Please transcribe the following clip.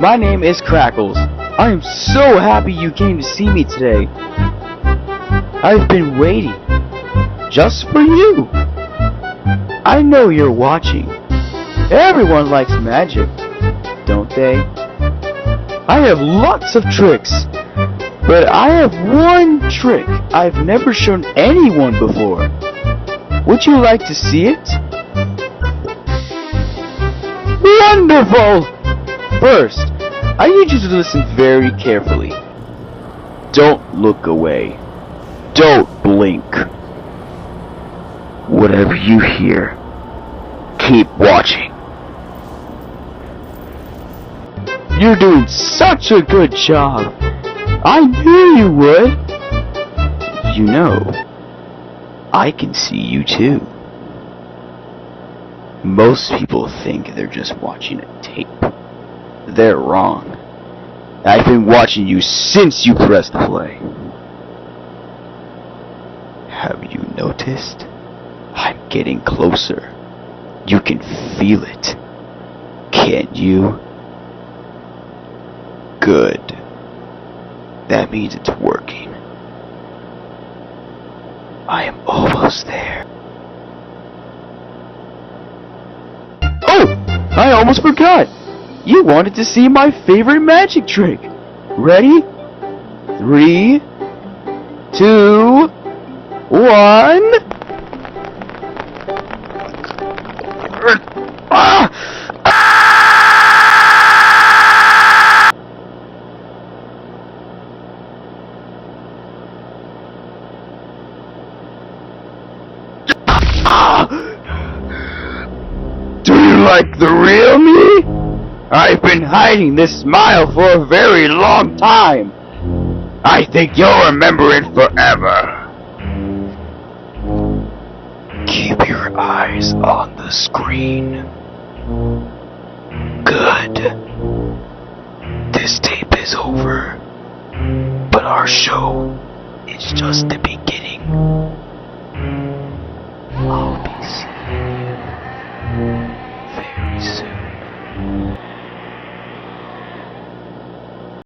My name is Crackles. I am so happy you came to see me today. I've been waiting just for you. I know you're watching. Everyone likes magic, don't they? I have lots of tricks, but I have one trick I've never shown anyone before. Would you like to see it? Wonderful! First, I need you to listen very carefully. Don't look away. Don't blink. Whatever you hear, keep watching. You're doing such a good job. I knew you would. You know, I can see you too. Most people think they're just watching a tape. They're wrong. I've been watching you since you pressed play. Have you noticed? I'm getting closer. You can feel it. Can't you? Good. That means it's working. I am almost there. Oh! I almost forgot! You wanted to see my favorite magic trick. Ready? 3, 2, 1. Do you like the real me? I've been hiding this smile for a very long time. I think you'll remember it forever. Keep your eyes on the screen. Good. This tape is over, but our show is just the beginning.